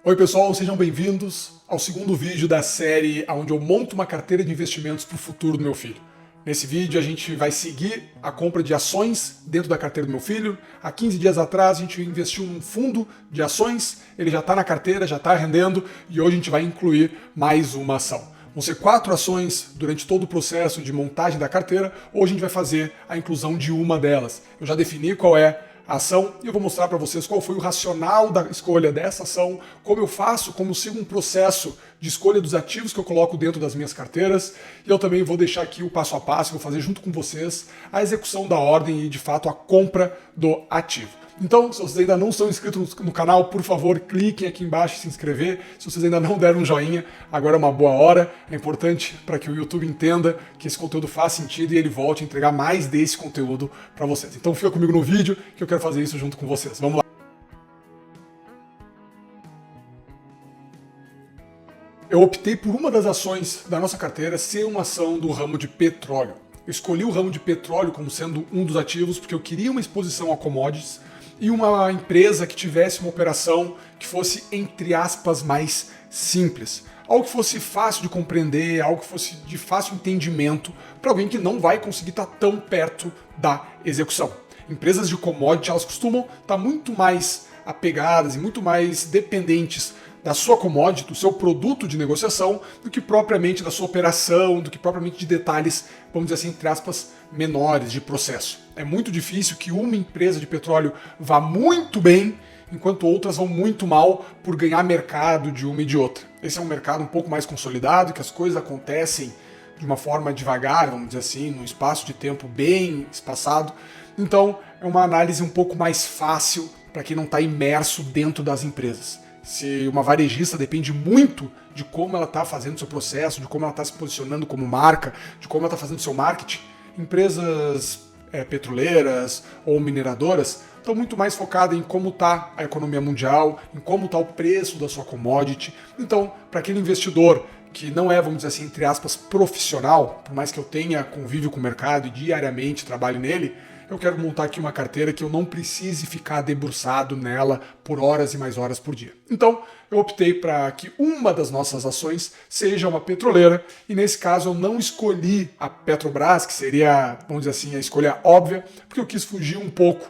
Oi pessoal, sejam bem-vindos ao segundo vídeo da série onde eu monto uma carteira de investimentos para o futuro do meu filho. Nesse vídeo a gente vai seguir a compra de ações dentro da carteira do meu filho. Há 15 dias atrás a gente investiu num fundo de ações, ele já está na carteira, já está rendendo e hoje a gente vai incluir mais uma ação. Vão ser 4 ações durante todo o processo de montagem da carteira, hoje a gente vai fazer a inclusão de uma delas. Eu já defini qual é a ação e eu vou mostrar para vocês qual foi o racional da escolha dessa ação, como eu faço, como sigo um processo de escolha dos ativos que eu coloco dentro das minhas carteiras, e eu também vou deixar aqui o passo a passo, vou fazer junto com vocês a execução da ordem e de fato a compra do ativo. Então, se vocês ainda não são inscritos no canal, por favor, cliquem aqui embaixo em se inscrever. Se vocês ainda não deram um joinha, agora é uma boa hora. É importante para que o YouTube entenda que esse conteúdo faz sentido e ele volte a entregar mais desse conteúdo para vocês. Então fica comigo no vídeo que eu quero fazer isso junto com vocês. Vamos lá. Eu optei por uma das ações da nossa carteira ser uma ação do ramo de petróleo. Eu escolhi o ramo de petróleo como sendo um dos ativos porque eu queria uma exposição a commodities e uma empresa que tivesse uma operação que fosse, entre aspas, mais simples. Algo que fosse fácil de compreender, algo que fosse de fácil entendimento para alguém que não vai conseguir estar tão perto da execução. Empresas de commodity, elas costumam estar muito mais apegadas e muito mais dependentes da sua commodity, do seu produto de negociação, do que propriamente da sua operação, do que propriamente de detalhes, vamos dizer assim, entre aspas, menores de processo. É muito difícil que uma empresa de petróleo vá muito bem, enquanto outras vão muito mal por ganhar mercado de uma e de outra. Esse é um mercado um pouco mais consolidado, que as coisas acontecem de uma forma devagar, vamos dizer assim, num espaço de tempo bem espaçado. Então, é uma análise um pouco mais fácil para quem não está imerso dentro das empresas. Se uma varejista depende muito de como ela está fazendo seu processo, de como ela está se posicionando como marca, de como ela está fazendo seu marketing, empresas petroleiras ou mineradoras estão muito mais focadas em como está a economia mundial, em como está o preço da sua commodity. Então, para aquele investidor que não é, vamos dizer assim, entre aspas, profissional, por mais que eu tenha convívio com o mercado e diariamente trabalhe nele, eu quero montar aqui uma carteira que eu não precise ficar debruçado nela por horas e mais horas por dia. Então, eu optei para que uma das nossas ações seja uma petroleira, e nesse caso eu não escolhi a Petrobras, que seria, vamos dizer assim, a escolha óbvia, porque eu quis fugir um pouco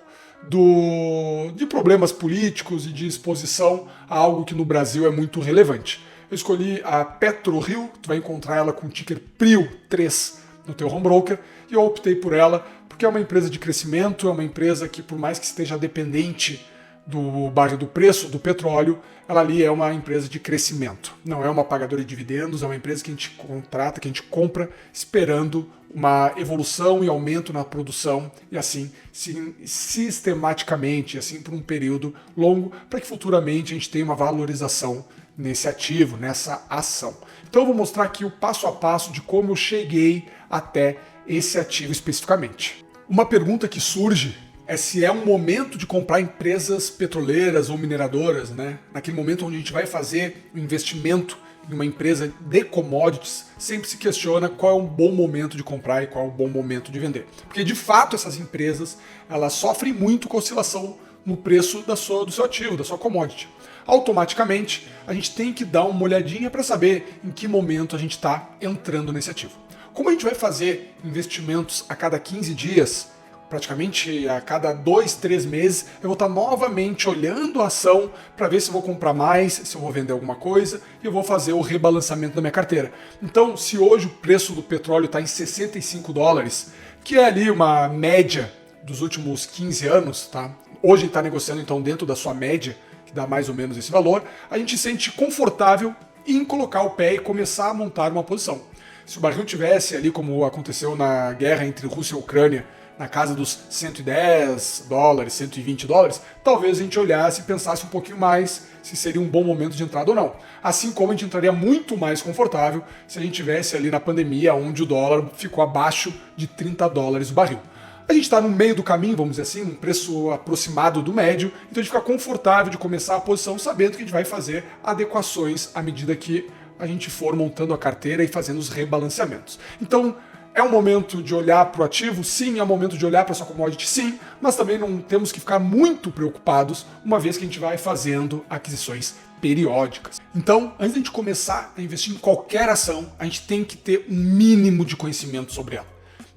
de problemas políticos e de exposição a algo que no Brasil é muito relevante. Eu escolhi a PetroRio, tu vai encontrar ela com o ticker PRIO3 no teu home broker, e eu optei por ela porque é uma empresa de crescimento, é uma empresa que, por mais que esteja dependente do barril do preço do petróleo, ela ali é uma empresa de crescimento. Não é uma pagadora de dividendos, é uma empresa que a gente contrata, que a gente compra esperando uma evolução e aumento na produção e assim sistematicamente, assim por um período longo, para que futuramente a gente tenha uma valorização nesse ativo, nessa ação. Então eu vou mostrar aqui o passo a passo de como eu cheguei até esse ativo especificamente. Uma pergunta que surge é se é um momento de comprar empresas petroleiras ou mineradoras, né? Naquele momento onde a gente vai fazer o investimento em uma empresa de commodities, sempre se questiona qual é um bom momento de comprar e qual é um bom momento de vender. Porque de fato essas empresas, elas sofrem muito com a oscilação no preço do seu ativo, da sua commodity. Automaticamente, a gente tem que dar uma olhadinha para saber em que momento a gente está entrando nesse ativo. Como a gente vai fazer investimentos a cada 15 dias, praticamente a cada 2, 3 meses, eu vou estar novamente olhando a ação para ver se eu vou comprar mais, se eu vou vender alguma coisa, e eu vou fazer o rebalanceamento da minha carteira. Então, se hoje o preço do petróleo está em $65, que é ali uma média dos últimos 15 anos, tá? Hoje está negociando então dentro da sua média, que dá mais ou menos esse valor, a gente se sente confortável em colocar o pé e começar a montar uma posição. Se o barril tivesse ali, como aconteceu na guerra entre Rússia e Ucrânia, na casa dos $110, $120, talvez a gente olhasse e pensasse um pouquinho mais se seria um bom momento de entrada ou não. Assim como a gente entraria muito mais confortável se a gente tivesse ali na pandemia, onde o dólar ficou abaixo de $30 o barril. A gente está no meio do caminho, vamos dizer assim, um preço aproximado do médio, então a gente fica confortável de começar a posição sabendo que a gente vai fazer adequações à medida que a gente for montando a carteira e fazendo os rebalanceamentos. Então, é um momento de olhar para o ativo? Sim. É um momento de olhar para a sua commodity? Sim. Mas também não temos que ficar muito preocupados, uma vez que a gente vai fazendo aquisições periódicas. Então, antes de a gente começar a investir em qualquer ação, a gente tem que ter um mínimo de conhecimento sobre ela.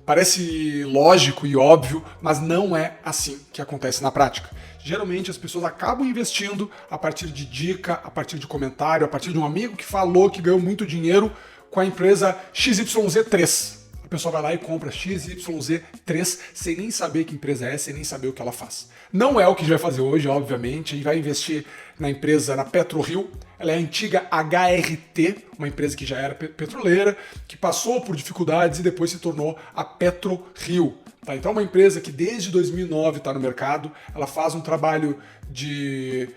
Parece lógico e óbvio, mas não é assim que acontece na prática. Geralmente as pessoas acabam investindo a partir de dica, a partir de comentário, a partir de um amigo que falou que ganhou muito dinheiro com a empresa XYZ3. A pessoa vai lá e compra XYZ3 sem nem saber que empresa é, sem nem saber o que ela faz. Não é o que a gente vai fazer hoje, obviamente. A gente vai investir na empresa, na PetroRio. Ela é a antiga HRT, uma empresa que já era petroleira, que passou por dificuldades e depois se tornou a PetroRio. Tá? Então é uma empresa que desde 2009 está no mercado. Ela faz um trabalho de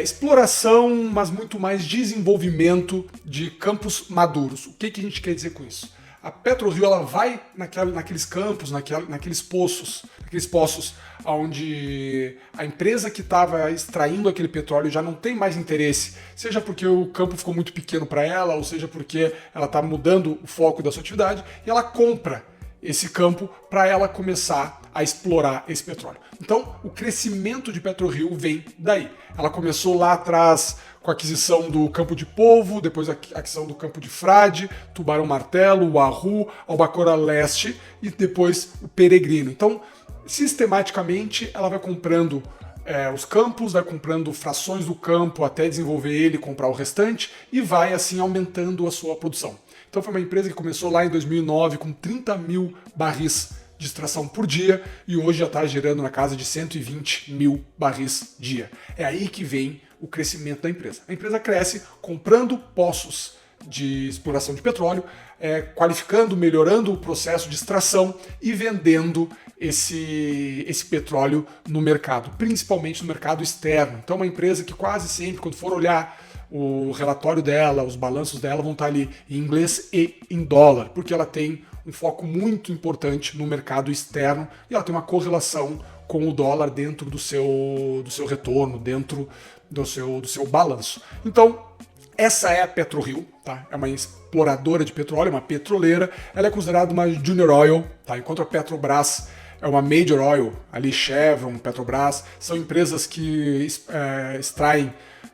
exploração, mas muito mais desenvolvimento de campos maduros. O que a gente quer dizer com isso? A PetroRio ela vai naqueles campos, naqueles poços onde a empresa que estava extraindo aquele petróleo já não tem mais interesse, seja porque o campo ficou muito pequeno para ela, ou seja porque ela está mudando o foco da sua atividade, e ela compra esse campo para ela começar a explorar esse petróleo. Então, o crescimento de PetroRio vem daí. Ela começou lá atrás com a aquisição do Campo de Polvo, depois a aquisição do Campo de Frade, Tubarão Martelo, Wahoo, Albacora Leste e depois o Peregrino. Então, sistematicamente, ela vai comprando os campos, vai comprando frações do campo até desenvolver ele, comprar o restante e vai assim aumentando a sua produção. Então foi uma empresa que começou lá em 2009 com 30 mil barris de extração por dia e hoje já está gerando na casa de 120 mil barris dia. É aí que vem o crescimento da empresa. A empresa cresce comprando poços de exploração de petróleo, qualificando, melhorando o processo de extração e vendendo esse petróleo no mercado, principalmente no mercado externo. Então é uma empresa que quase sempre, quando for olhar o relatório dela, os balanços dela vão estar ali em inglês e em dólar, porque ela tem um foco muito importante no mercado externo e ela tem uma correlação com o dólar dentro do seu retorno, dentro do seu balanço. Então, essa é a PetroRio, tá? É uma exploradora de petróleo, uma petroleira. Ela é considerada uma Junior Oil, tá? Enquanto a Petrobras é uma Major Oil, ali Chevron, Petrobras, são empresas que extraem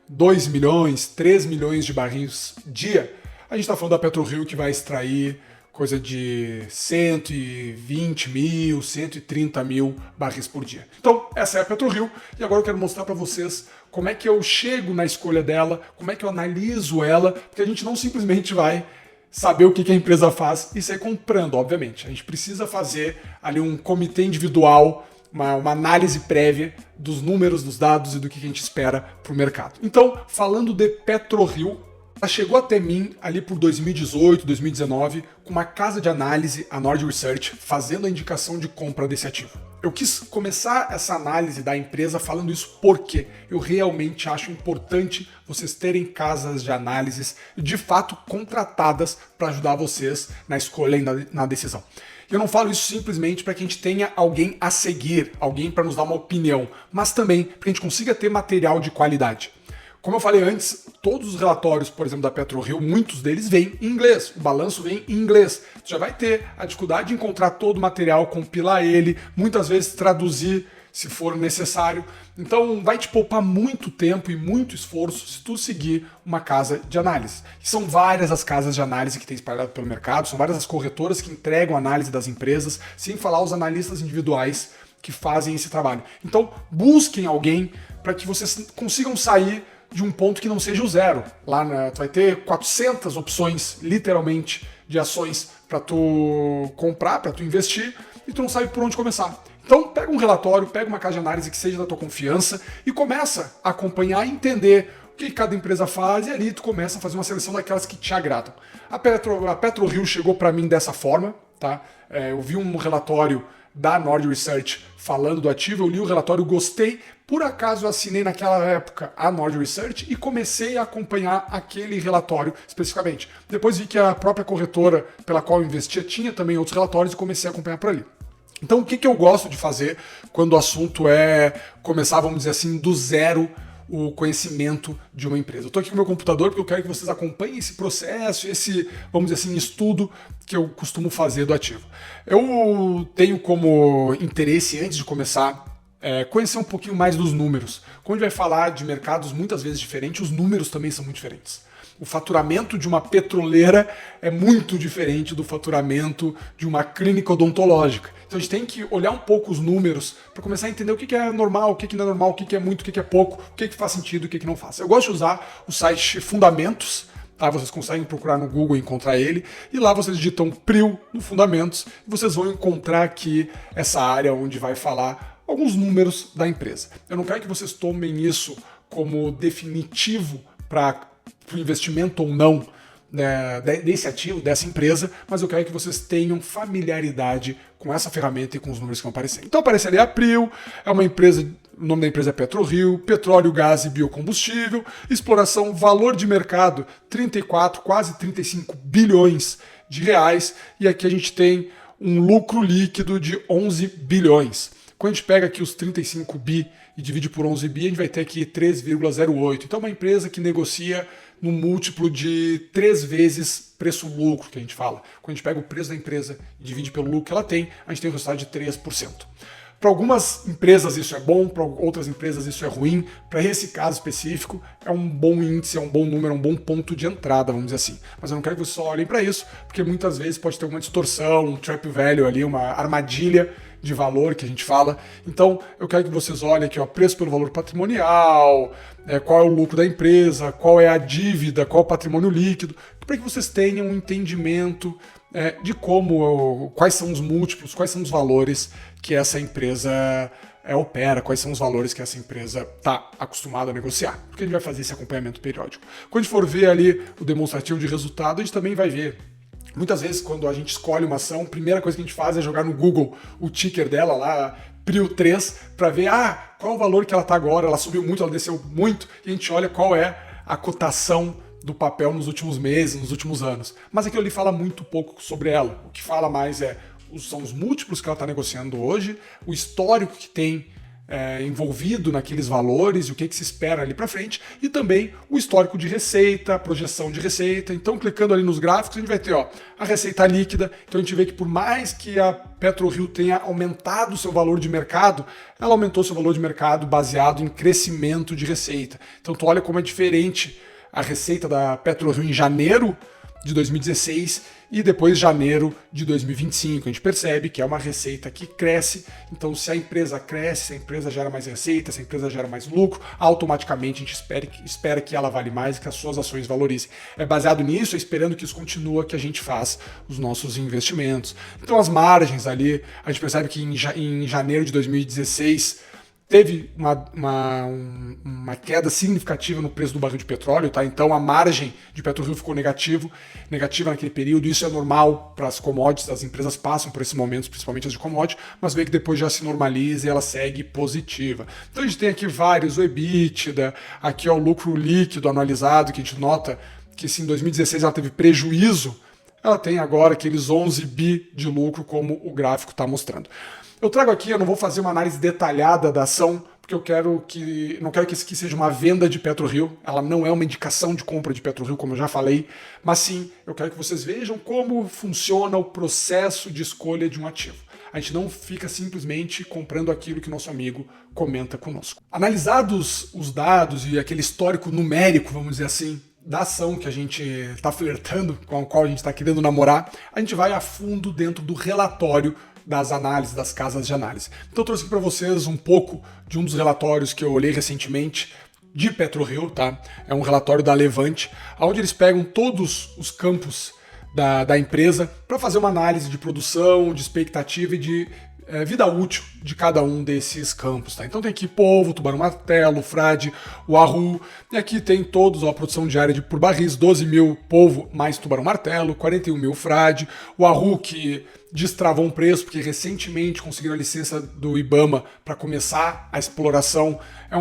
2 milhões, 3 milhões de barris dia. A gente está falando da PetroRio que vai extrair coisa de 120 mil, 130 mil barris por dia. Então, essa é a PetroRio e agora eu quero mostrar para vocês como é que eu chego na escolha dela, como é que eu analiso ela, porque a gente não simplesmente vai saber o que a empresa faz e sair comprando, obviamente. A gente precisa fazer ali um comitê individual, uma análise prévia dos números, dos dados e do que a gente espera para o mercado. Então, falando de PetroRio, ela chegou até mim ali por 2018, 2019, com uma casa de análise, a Nord Research, fazendo a indicação de compra desse ativo. Eu quis começar essa análise da empresa falando isso porque eu realmente acho importante vocês terem casas de análises de fato contratadas para ajudar vocês na escolha e na decisão. Eu não falo isso simplesmente para que a gente tenha alguém a seguir, alguém para nos dar uma opinião, mas também para que a gente consiga ter material de qualidade. Como eu falei antes, todos os relatórios, por exemplo, da PetroRio, muitos deles vêm em inglês, o balanço vem em inglês. Você já vai ter a dificuldade de encontrar todo o material, compilar ele, muitas vezes traduzir se for necessário. Então vai te poupar muito tempo e muito esforço se tu seguir uma casa de análise. E são várias as casas de análise que tem espalhado pelo mercado, são várias as corretoras que entregam análise das empresas, sem falar os analistas individuais que fazem esse trabalho. Então busquem alguém para que vocês consigam sair de um ponto que não seja o zero. Lá tu vai ter 400 opções, literalmente, de ações para tu comprar, para tu investir, e tu não sabe por onde começar. Então pega um relatório, pega uma casa de análise que seja da tua confiança e começa a acompanhar e entender o que cada empresa faz, e ali tu começa a fazer uma seleção daquelas que te agradam. A PetroRio chegou para mim dessa forma, tá? Eu vi um relatório da Nord Research falando do ativo, eu li o relatório, gostei, por acaso eu assinei naquela época a Nord Research e comecei a acompanhar aquele relatório especificamente. Depois vi que a própria corretora pela qual eu investia tinha também outros relatórios e comecei a acompanhar por ali. Então o que eu gosto de fazer quando o assunto é começar, vamos dizer assim, do zero o conhecimento de uma empresa. Eu estou aqui com o meu computador porque eu quero que vocês acompanhem esse processo, esse, vamos dizer assim, estudo que eu costumo fazer do ativo. Eu tenho como interesse, antes de começar conhecer um pouquinho mais dos números. Quando a gente vai falar de mercados muitas vezes diferentes, os números também são muito diferentes. O faturamento de uma petroleira é muito diferente do faturamento de uma clínica odontológica. Então a gente tem que olhar um pouco os números para começar a entender o que é normal, o que não é normal, o que é muito, o que é pouco, o que faz sentido e o que não faz. Eu gosto de usar o site Fundamentos. Tá, vocês conseguem procurar no Google e encontrar ele, e lá vocês digitam PRIO no Fundamentos, e vocês vão encontrar aqui essa área onde vai falar alguns números da empresa. Eu não quero que vocês tomem isso como definitivo para o investimento ou não, né, desse ativo, dessa empresa, mas eu quero que vocês tenham familiaridade com essa ferramenta e com os números que vão aparecer. Então aparece ali a PRIO, é uma empresa, o nome da empresa é PetroRio, petróleo, gás e biocombustível, exploração, valor de mercado 34, quase 35 bilhões de reais, e aqui a gente tem um lucro líquido de 11 bilhões. Quando a gente pega aqui os 35 bi e divide por 11 bi, a gente vai ter aqui 3,08. Então é uma empresa que negocia no múltiplo de 3 vezes preço-lucro, que a gente fala. Quando a gente pega o preço da empresa e divide pelo lucro que ela tem, a gente tem um resultado de 3%. Para algumas empresas isso é bom, para outras empresas isso é ruim. Para esse caso específico, é um bom índice, é um bom número, é um bom ponto de entrada, vamos dizer assim. Mas eu não quero que vocês só olhem para isso, porque muitas vezes pode ter uma distorção, um trap value ali, uma armadilha de valor que a gente fala. Então, eu quero que vocês olhem aqui, ó, preço pelo valor patrimonial, qual é o lucro da empresa, qual é a dívida, qual é o patrimônio líquido, para que vocês tenham um entendimento de quais são os múltiplos, quais são os valores que essa empresa opera, quais são os valores que essa empresa está acostumada a negociar. Porque a gente vai fazer esse acompanhamento periódico. Quando a gente for ver ali o demonstrativo de resultado, a gente também vai ver. Muitas vezes, quando a gente escolhe uma ação, a primeira coisa que a gente faz é jogar no Google o ticker dela lá, PRIO 3, para ver qual é o valor que ela está agora, ela subiu muito, ela desceu muito, e a gente olha qual é a cotação do papel nos últimos meses, nos últimos anos. Mas aquilo ali fala muito pouco sobre ela. O que fala mais são os múltiplos que ela está negociando hoje, o histórico que tem envolvido naqueles valores e o que se espera ali para frente, e também o histórico de receita, a projeção de receita. Então, clicando ali nos gráficos, a gente vai ter a receita líquida. Então, a gente vê que por mais que a PetroRio tenha aumentado o seu valor de mercado, ela aumentou seu valor de mercado baseado em crescimento de receita. Então, tu olha como é diferente a receita da PetroRio em janeiro de 2016 e depois janeiro de 2025. A gente percebe que é uma receita que cresce, então se a empresa cresce, se a empresa gera mais receita, se a empresa gera mais lucro, automaticamente a gente espera que ela vale mais e que as suas ações valorizem. É baseado nisso, esperando que isso continue, que a gente faz os nossos investimentos. Então as margens ali, a gente percebe que em janeiro de 2016 teve uma queda significativa no preço do barril de petróleo, tá? Então a margem de PetroRio ficou negativa naquele período. Isso é normal para as commodities, as empresas passam por esses momentos, principalmente as de commodity, mas vê que depois já se normaliza e ela segue positiva. Então a gente tem aqui vários, o EBITDA, aqui o lucro líquido anualizado, que a gente nota que se em 2016 ela teve prejuízo, ela tem agora aqueles 11 bi de lucro, como o gráfico está mostrando. Eu trago aqui, eu não vou fazer uma análise detalhada da ação, porque não quero que isso aqui seja uma venda de PetroRio, ela não é uma indicação de compra de PetroRio, como eu já falei, mas sim, eu quero que vocês vejam como funciona o processo de escolha de um ativo. A gente não fica simplesmente comprando aquilo que nosso amigo comenta conosco. Analisados os dados e aquele histórico numérico, vamos dizer assim, da ação que a gente está flertando, com a qual a gente está querendo namorar, a gente vai a fundo dentro do relatório das análises, das casas de análise. Então eu trouxe aqui para vocês um pouco de um dos relatórios que eu olhei recentemente de PetroRio, tá? É um relatório da Levante, onde eles pegam todos os campos da empresa para fazer uma análise de produção, de expectativa e de vida útil de cada um desses campos, tá? Então tem aqui polvo, tubarão-martelo, frade, o arru, e aqui tem todos a produção diária por barris, 12 mil polvo mais tubarão-martelo, 41 mil frade, o arru que destravou um preço porque recentemente conseguiram a licença do IBAMA para começar a exploração, é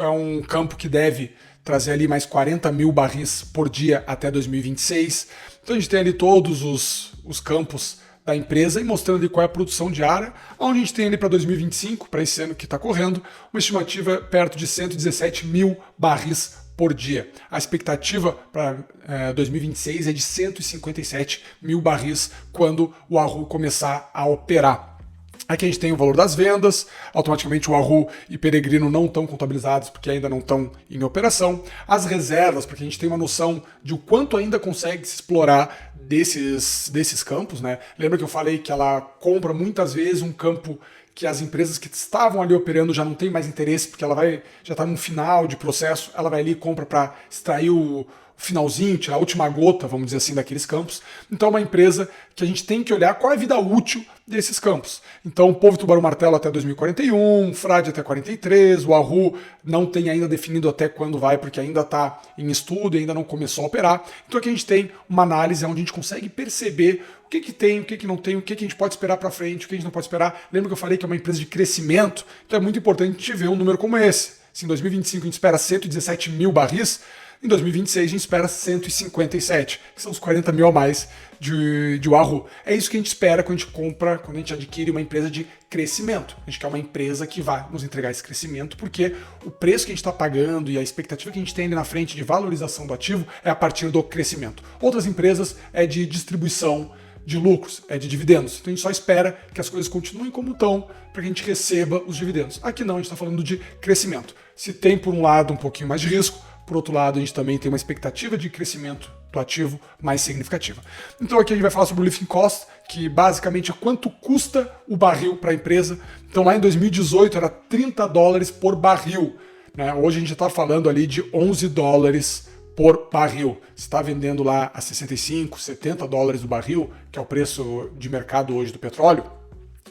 um campo que deve trazer ali mais 40 mil barris por dia até 2026. Então a gente tem ali todos os campos da empresa e mostrando ali qual é a produção diária, onde a gente tem ali para 2025, para esse ano que está correndo, uma estimativa perto de 117 mil barris por dia. A expectativa para 2026 é de 157 mil barris quando o arru começar a operar. Aqui a gente tem o valor das vendas, automaticamente o Wahoo e Peregrino não estão contabilizados porque ainda não estão em operação. As reservas, porque a gente tem uma noção de o quanto ainda consegue se explorar desses campos, né? Lembra que eu falei que ela compra muitas vezes um campo que as empresas que estavam ali operando já não têm mais interesse, porque ela já está num final de processo, ela vai ali e compra para extrair o finalzinho, tirar a última gota, vamos dizer assim, daqueles campos. Então é uma empresa que a gente tem que olhar qual é a vida útil desses campos. Então o Polvo Tubarão Martelo até 2041, Frade até 43, o Wahoo não tem ainda definido até quando vai, porque ainda está em estudo e ainda não começou a operar. Então aqui a gente tem uma análise onde a gente consegue perceber o que tem, o que não tem, o que a gente pode esperar para frente, o que a gente não pode esperar. Lembra que eu falei que é uma empresa de crescimento? Então é muito importante a gente ver um número como esse. Se em 2025 a gente espera 117 mil barris, em 2026 a gente espera 157, que são os 40 mil a mais de Wahoo. É isso que a gente espera quando a gente compra, quando a gente adquire uma empresa de crescimento. A gente quer uma empresa que vai nos entregar esse crescimento, porque o preço que a gente está pagando e a expectativa que a gente tem ali na frente de valorização do ativo é a partir do crescimento. Outras empresas é de distribuição de lucros, é de dividendos. Então a gente só espera que as coisas continuem como estão para que a gente receba os dividendos. Aqui não, a gente está falando de crescimento. Se tem, por um lado, um pouquinho mais de risco, por outro lado, a gente também tem uma expectativa de crescimento do ativo mais significativa. Então aqui a gente vai falar sobre o lifting cost, que basicamente é quanto custa o barril para a empresa. Então lá em 2018 era $30 por barril, né? Hoje a gente está falando ali de $11 por barril. Você está vendendo lá a 65, $70 do barril, que é o preço de mercado hoje do petróleo,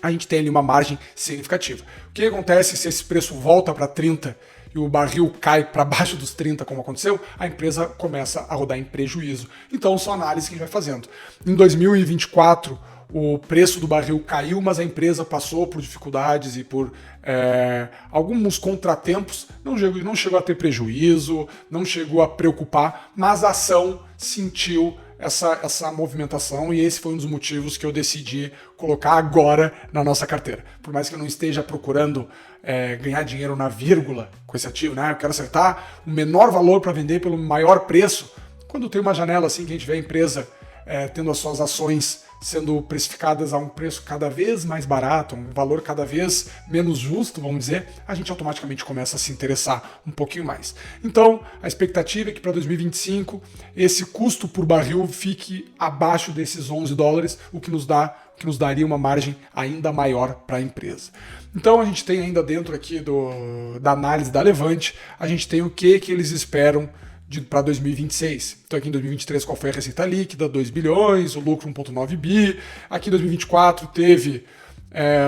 a gente tem ali uma margem significativa. O que acontece se esse preço volta para 30 e o barril cai para baixo dos 30, como aconteceu? A empresa começa a rodar em prejuízo. Então são análises que a gente vai fazendo. Em 2024, o preço do barril caiu, mas a empresa passou por dificuldades e por alguns contratempos, não chegou a ter prejuízo, não chegou a preocupar, mas a ação sentiu essa movimentação e esse foi um dos motivos que eu decidi colocar agora na nossa carteira. Por mais que eu não esteja procurando ganhar dinheiro na vírgula com esse ativo, né? Eu quero acertar o menor valor para vender pelo maior preço. Quando tem uma janela assim que a gente vê a empresa tendo as suas ações sendo precificadas a um preço cada vez mais barato, um valor cada vez menos justo, vamos dizer, a gente automaticamente começa a se interessar um pouquinho mais. Então, a expectativa é que para 2025 esse custo por barril fique abaixo desses $11, o que nos daria uma margem ainda maior para a empresa. Então a gente tem ainda dentro aqui da análise da Levante, a gente tem o que eles esperam para 2026. Então aqui em 2023 qual foi a receita líquida? 2 bilhões, o lucro 1,9 bi. Aqui em 2024 teve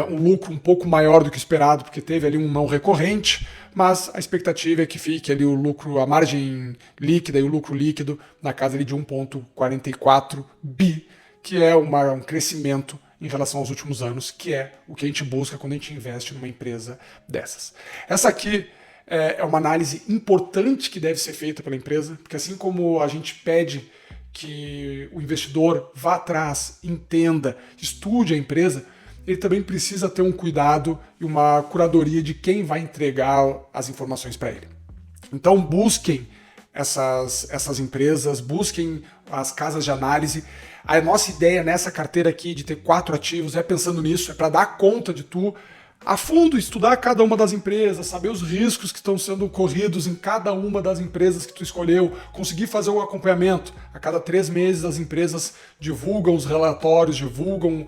um lucro um pouco maior do que esperado, porque teve ali um não recorrente, mas a expectativa é que fique ali o lucro, a margem líquida e o lucro líquido na casa ali de 1,44 bi, que é um crescimento em relação aos últimos anos, que é o que a gente busca quando a gente investe numa empresa dessas. Essa aqui é uma análise importante que deve ser feita pela empresa, porque assim como a gente pede que o investidor vá atrás, entenda, estude a empresa, ele também precisa ter um cuidado e uma curadoria de quem vai entregar as informações para ele. Então busquem essas empresas, busquem as casas de análise. A nossa ideia nessa carteira aqui de ter 4 ativos é pensando nisso, é para dar conta de tudo, a fundo, estudar cada uma das empresas, saber os riscos que estão sendo corridos em cada uma das empresas que tu escolheu, conseguir fazer um acompanhamento. A cada 3 meses as empresas divulgam os relatórios, divulgam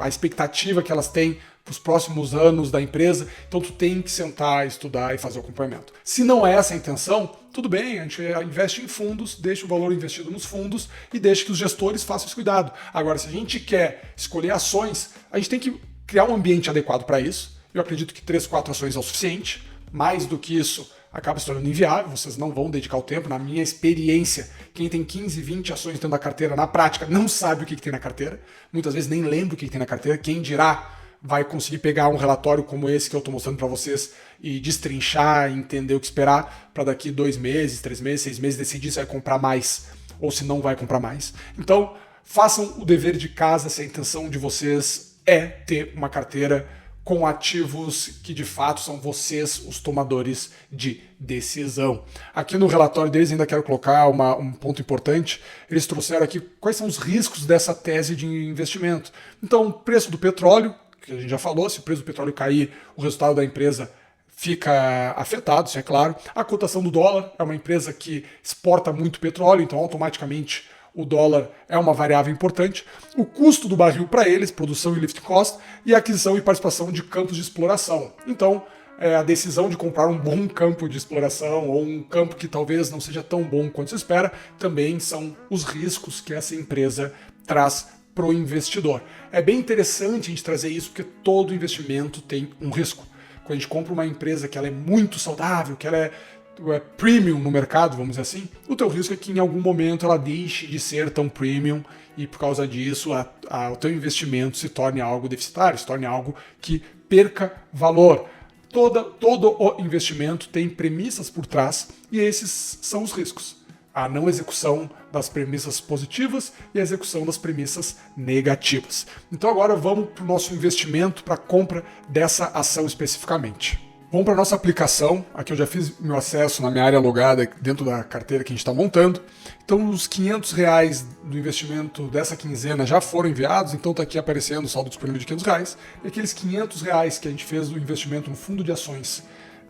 a expectativa que elas têm para os próximos anos da empresa, então tu tem que sentar, estudar e fazer o acompanhamento. Se não é essa a intenção, tudo bem, a gente investe em fundos, deixa o valor investido nos fundos e deixa que os gestores façam esse cuidado. Agora, se a gente quer escolher ações, a gente tem que criar um ambiente adequado para isso. Eu acredito que 3, 4 ações é o suficiente. Mais do que isso acaba se tornando inviável, vocês não vão dedicar o tempo. Na minha experiência, quem tem 15, 20 ações dentro da carteira, na prática, não sabe o que tem na carteira. Muitas vezes nem lembra o que tem na carteira. Quem dirá vai conseguir pegar um relatório como esse que eu estou mostrando para vocês e destrinchar, entender o que esperar para daqui 2 meses, 3 meses, 6 meses, decidir se vai comprar mais ou se não vai comprar mais. Então, façam o dever de casa se a intenção de vocês é ter uma carteira com ativos que de fato são vocês os tomadores de decisão. Aqui no relatório deles ainda quero colocar um ponto importante. Eles trouxeram aqui quais são os riscos dessa tese de investimento. Então, preço do petróleo que a gente já falou, se o preço do petróleo cair, o resultado da empresa fica afetado, isso é claro. A cotação do dólar é uma empresa que exporta muito petróleo, então automaticamente o dólar é uma variável importante. O custo do barril para eles, produção e lifting cost, e a aquisição e participação de campos de exploração. Então, a decisão de comprar um bom campo de exploração ou um campo que talvez não seja tão bom quanto se espera, também são os riscos que essa empresa traz para o investidor. É bem interessante a gente trazer isso, porque todo investimento tem um risco. Quando a gente compra uma empresa que ela é muito saudável, que ela é premium no mercado, vamos dizer assim, o teu risco é que em algum momento ela deixe de ser tão premium e por causa disso o teu investimento se torne algo deficitário, se torne algo que perca valor. Todo o investimento tem premissas por trás e esses são os riscos. A não execução das premissas positivas e a execução das premissas negativas. Então agora vamos para o nosso investimento, para a compra dessa ação especificamente. Vamos para a nossa aplicação. Aqui eu já fiz meu acesso na minha área logada dentro da carteira que a gente está montando. Então os R$500 do investimento dessa quinzena já foram enviados, então está aqui aparecendo o saldo disponível de R$500. E aqueles R$500 que a gente fez do investimento no fundo de ações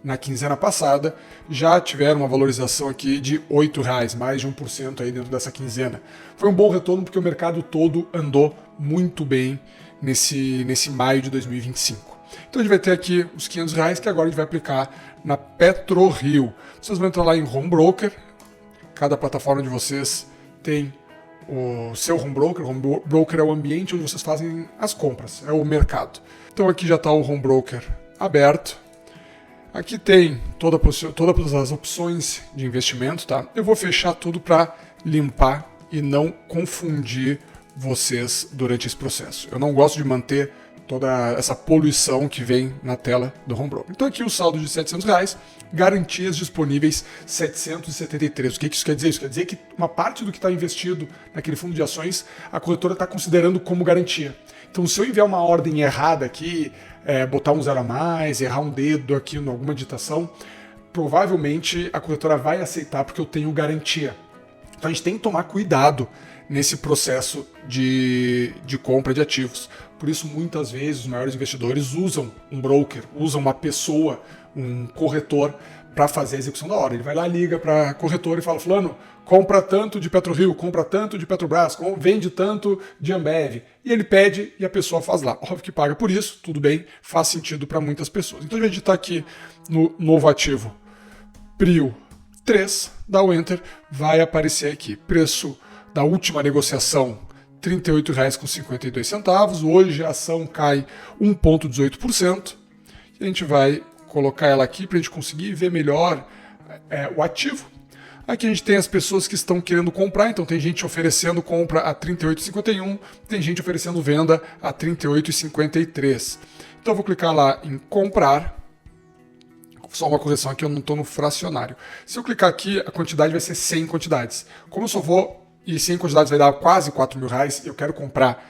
na quinzena passada já tiveram uma valorização aqui de R$8, mais de 1% aí dentro dessa quinzena. Foi um bom retorno porque o mercado todo andou muito bem nesse maio de 2025. Então a gente vai ter aqui os R$500 que agora a gente vai aplicar na PetroRio. Vocês vão entrar lá em Home Broker. Cada plataforma de vocês tem o seu Home Broker. Home Broker é o ambiente onde vocês fazem as compras, é o mercado. Então aqui já está o Home Broker aberto. Aqui tem todas as opções de investimento, tá? Eu vou fechar tudo para limpar e não confundir vocês durante esse processo. Eu não gosto de manter toda essa poluição que vem na tela do Home Broker. Então aqui o saldo de R$700, garantias disponíveis 773. O que isso quer dizer? Isso quer dizer que uma parte do que está investido naquele fundo de ações, a corretora está considerando como garantia. Então se eu enviar uma ordem errada aqui, botar um zero a mais, errar um dedo aqui em alguma digitação, provavelmente a corretora vai aceitar porque eu tenho garantia. Então a gente tem que tomar cuidado nesse processo de compra de ativos. Por isso, muitas vezes, os maiores investidores usam um broker, usam uma pessoa, um corretor, para fazer a execução da hora. Ele vai lá, liga para a corretora e fala, fulano, compra tanto de PetroRio, compra tanto de Petrobras, vende tanto de Ambev. E ele pede e a pessoa faz lá. Óbvio que paga por isso, tudo bem, faz sentido para muitas pessoas. Então, a gente está aqui no novo ativo PRIO 3, dá o Enter, vai aparecer aqui, preço da última negociação, R$ 38,52. Hoje a ação cai 1,18%. E a gente vai colocar ela aqui para a gente conseguir ver melhor o ativo. Aqui a gente tem as pessoas que estão querendo comprar, então tem gente oferecendo compra a R$ 38,51, tem gente oferecendo venda a R$ 38,53. Então eu vou clicar lá em comprar. Só uma correção aqui, eu não estou no fracionário. Se eu clicar aqui, a quantidade vai ser 100 quantidades. Como eu só vou, e 100 quantidades vai dar quase R$4.000, eu quero comprar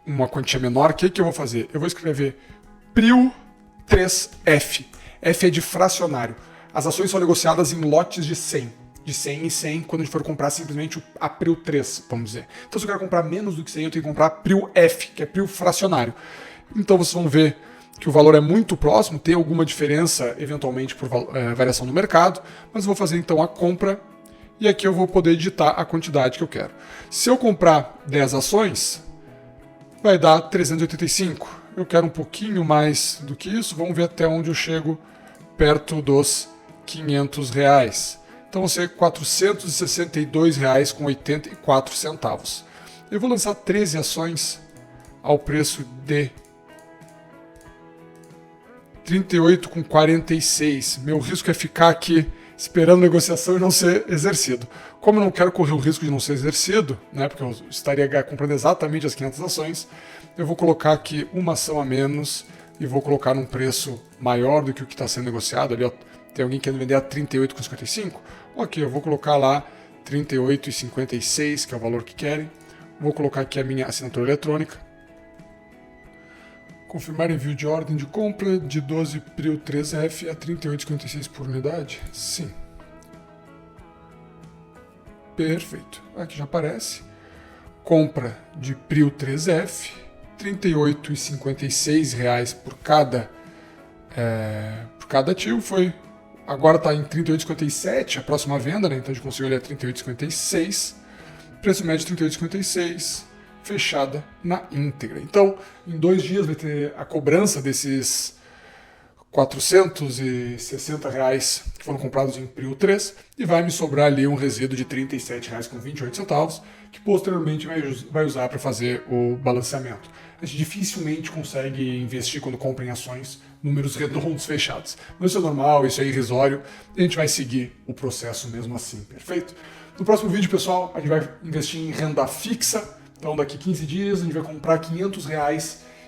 uma quantia menor, o que eu vou fazer? Eu vou escrever PRIO 3F. F é de fracionário. As ações são negociadas em lotes de 100. De 100 em 100, quando a gente for comprar simplesmente a PRIO 3, vamos dizer. Então se eu quero comprar menos do que 100, eu tenho que comprar PRIO F, que é PRIO fracionário. Então vocês vão ver que o valor é muito próximo, tem alguma diferença eventualmente por variação no mercado, mas eu vou fazer então a compra e aqui eu vou poder digitar a quantidade que eu quero. Se eu comprar 10 ações, vai dar 385. Eu quero um pouquinho mais do que isso, vamos ver até onde eu chego perto dos R$500. Então vão ser R$ 462,84. Eu vou lançar 13 ações ao preço de R$ 38,46. Meu risco é ficar aqui esperando a negociação e não ser exercido. Como eu não quero correr o risco de não ser exercido, né, porque eu estaria comprando exatamente as 500 ações, eu vou colocar aqui uma ação a menos e vou colocar num preço maior do que o que está sendo negociado. Ali, ó, tem alguém querendo vender a R$ 38,55? Ok, eu vou colocar lá R$ 38,56, que é o valor que querem. Vou colocar aqui a minha assinatura eletrônica. Confirmar envio de ordem de compra de 12 PRIO 3F a R$ 38,56 por unidade? Sim. Perfeito. Aqui já aparece. Compra de PRIO 3F, R$ 38,56 por cada ativo. Agora está em R$ 38,57 a próxima venda, né? Então a gente conseguiu olhar R$ 38,56, preço médio R$ 38,56, fechada na íntegra. Então, em 2 dias vai ter a cobrança desses R$ 460 que foram comprados em Prio 3 e vai me sobrar ali um resíduo de R$ 37,28, que posteriormente vai usar para fazer o balanceamento. A gente dificilmente consegue investir quando compra em ações números redondos fechados. Mas isso é normal, isso é irrisório, e a gente vai seguir o processo mesmo assim, perfeito? No próximo vídeo, pessoal, a gente vai investir em renda fixa. Então, daqui 15 dias, a gente vai comprar R$ 500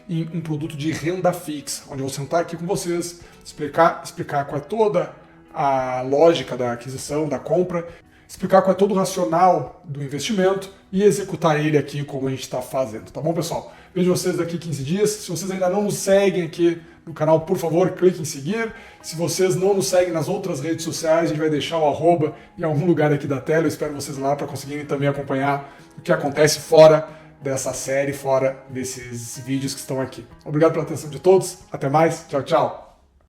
em um produto de renda fixa, onde eu vou sentar aqui com vocês, explicar qual é toda a lógica da aquisição, da compra, explicar qual é todo o racional do investimento e executar ele aqui como a gente está fazendo, tá bom, pessoal? Vejo vocês daqui 15 dias. Se vocês ainda não nos seguem aqui no canal, por favor, clique em seguir. Se vocês não nos seguem nas outras redes sociais, a gente vai deixar o arroba em algum lugar aqui da tela. Eu espero vocês lá para conseguirem também acompanhar o que acontece fora dessa série, fora desses vídeos que estão aqui. Obrigado pela atenção de todos. Até mais. Tchau, tchau.